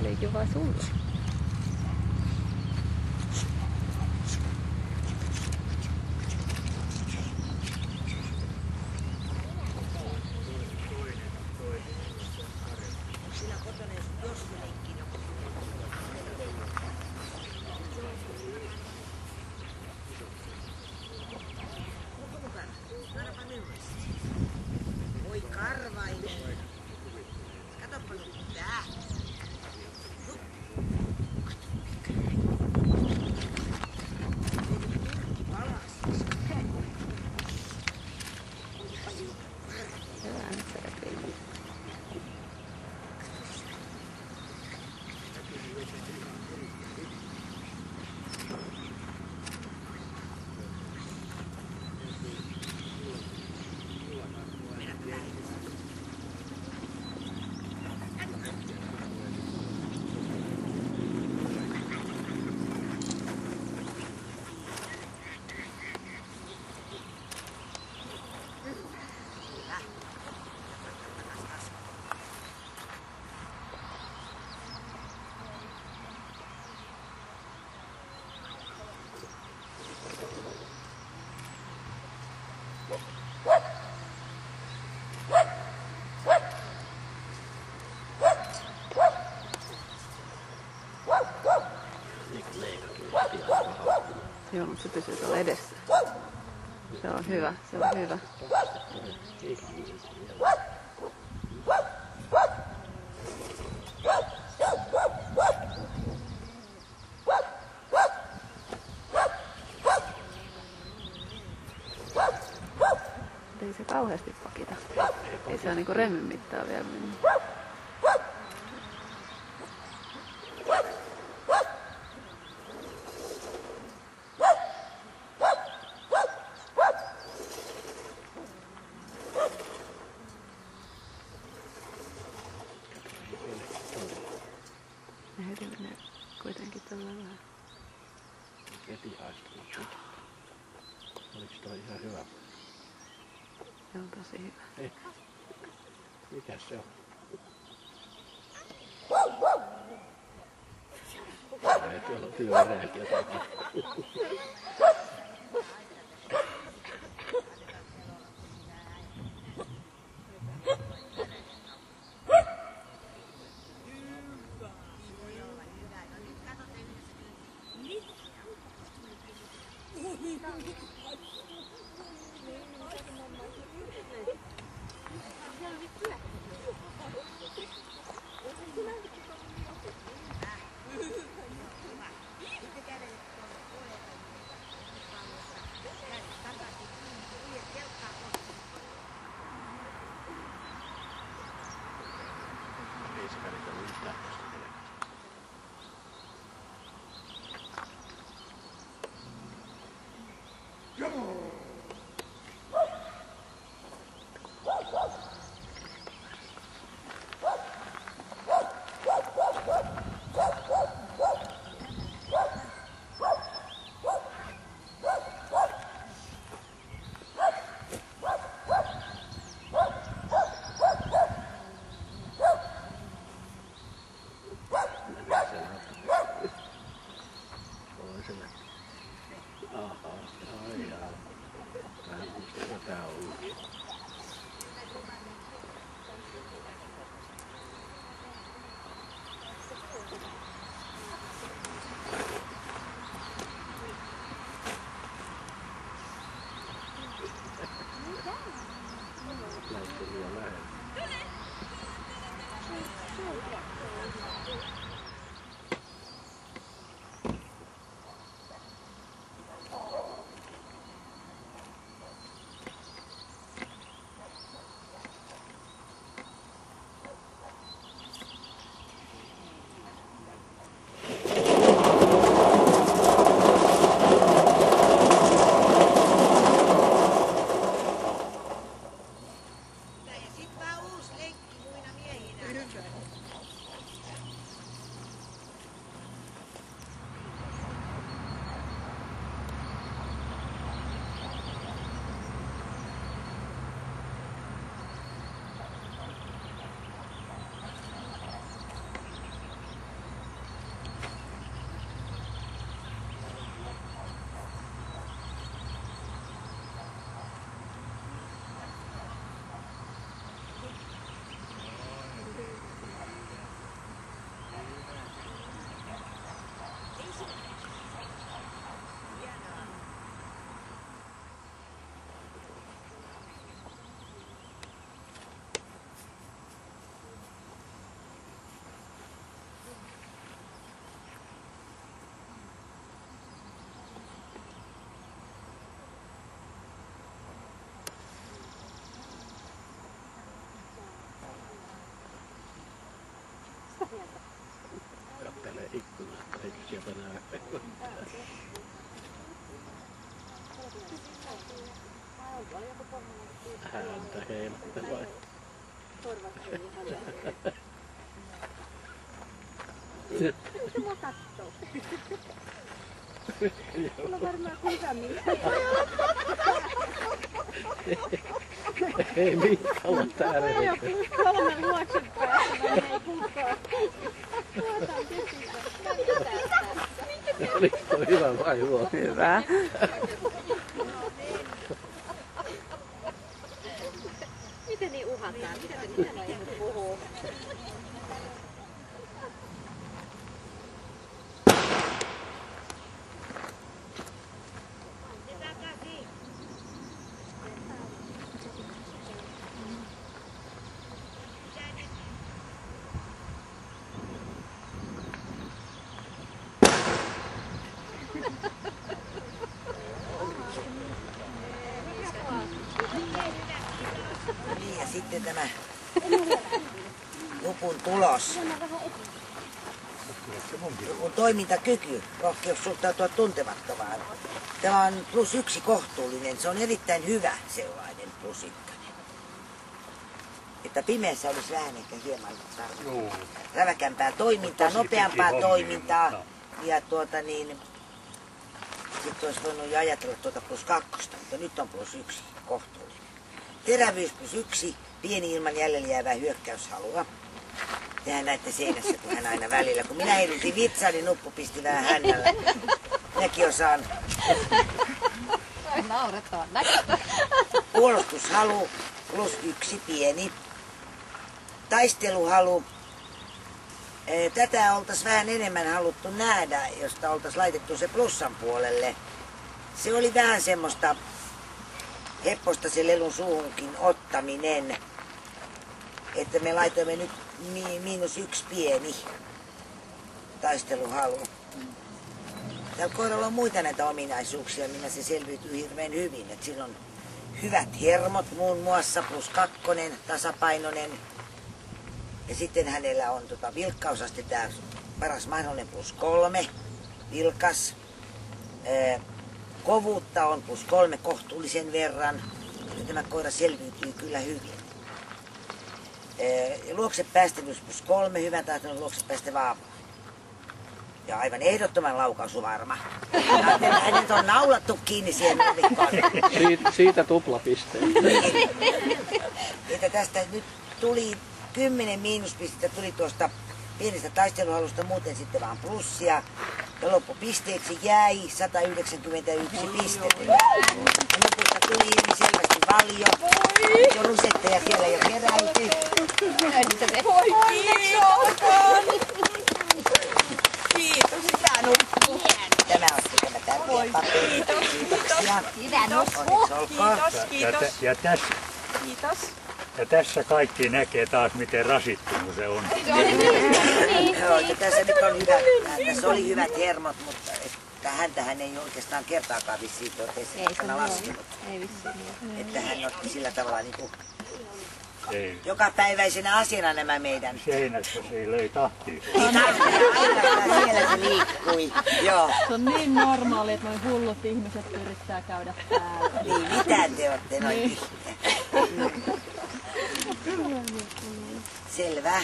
olikin vaan sulle. Oi Karvainen. Katoppa nyt tää. Turkki palas. Hyvä, nyt se repii. Joo, mutta se pysyy tuolla edessä. Se on hyvä, se on hyvä. Ei se kauheasti pakita. Ei se ole niinku remmin mittaa vielä mennyt. Ne menee kuitenkin tällä vähän. Heti haistunut sitä. Oliko toi ihan hyvä? Se on tosi hyvä. Ei. Mikäs se on? Tuolla on työreet jotakin. Ei se välitä mitään tästä vielä. Kattelee ikkunasta, eikö sieltä näe. Häntä heilattelee. Se mua kattoo. Mulla on varmaan hyvä mies. Ei Miikka ole täällä. Mä joku 3 luoksen päässä, vaan ei kukaan. Tuotaan tytistä. Oliko toi hyvä vai huono? Hyvä. Miten niin uhataan? Miten noi ihmiset puhuu? Niin, ja sitten tämä Jupun tulos. Jupun toimintakyky, rohkeus suhtautua tuntemattomaan. Tämä on +1 kohtuullinen, se on erittäin hyvä sellainen +1. Että pimeässä olisi vähän ehkä hieman räväkämpää toimintaa, nopeampaa toimintaa. Ja sitten olisi voinut jo ajatella +2, mutta nyt on +1 kohtuullinen. Terävyys +1, pieni ilman jäljellä jäävää hyökkäyshalua. Tehän näette seinässä, kun hän aina välillä. Kun minä heilutin vitsaa, niin nuppu pisti vähän hännällä. Minäkin osaan. Naurettavan näköistä. Puolustushalu +1, pieni. Taisteluhalu. Tätä oltaisiin vähän enemmän haluttu nähdä, josta oltaisiin laitettu se plussan puolelle. Se oli vähän semmoista hepposta se lelun suuhunkin ottaminen. Että me laitoimme nyt -1 pieni taisteluhalu. Tällä koiralla on muita näitä ominaisuuksia, millä se selviytyy hirveän hyvin. Et sillä on hyvät hermot muun muassa +2, tasapainoinen. Ja sitten hänellä on vilkkausaste tää paras mahdollinen +3, vilkas. Kovuutta on +3 kohtuullisen verran. Ja tämä koira selviytyy kyllä hyvin. Luokse päästävyys +3, hyvän tahtoinen luokse päästävä avoin. Ja aivan ehdottoman laukausuvarma. Hänet on naulattu kiinni siihen nurmikkoon. Siitä tuplapisteen. Että tästä nyt tuli 10 miinuspistettä tuli tuosta pienestä taisteluhalusta, muuten sitten vaan plussia. Ja loppupisteeksi jäi 191 pistettä. Ja lopusta tuli selvästi valio. Jo rusetteja siellä jo keräilty. Kiitos, hyvä nukku. Tämä on se tämä tärkeä paperi. Kiitoksia. Hyvä nukku. Onneksi olkoon. Kiitos. Kiitos. Ja tässä kaikki näkee taas, miten rasittunut se on. Joo, että tässä nyt on hyvä. Tässä oli hyvät hermot, mutta että häntähän ei oikeastaan kertaakaan vissiin aikana laskenut. Ei vissiin. Että hän otti sillä tavalla niin kuin Ei. jokapäiväisenä asiana nämä meidän. Seinässä se ei löi tahtia. Aina siellä se liikkui. Joo. Se on niin normaali, että noin hullut ihmiset yrittää käydä täällä. Niin, mitä te olette noin? Selvä.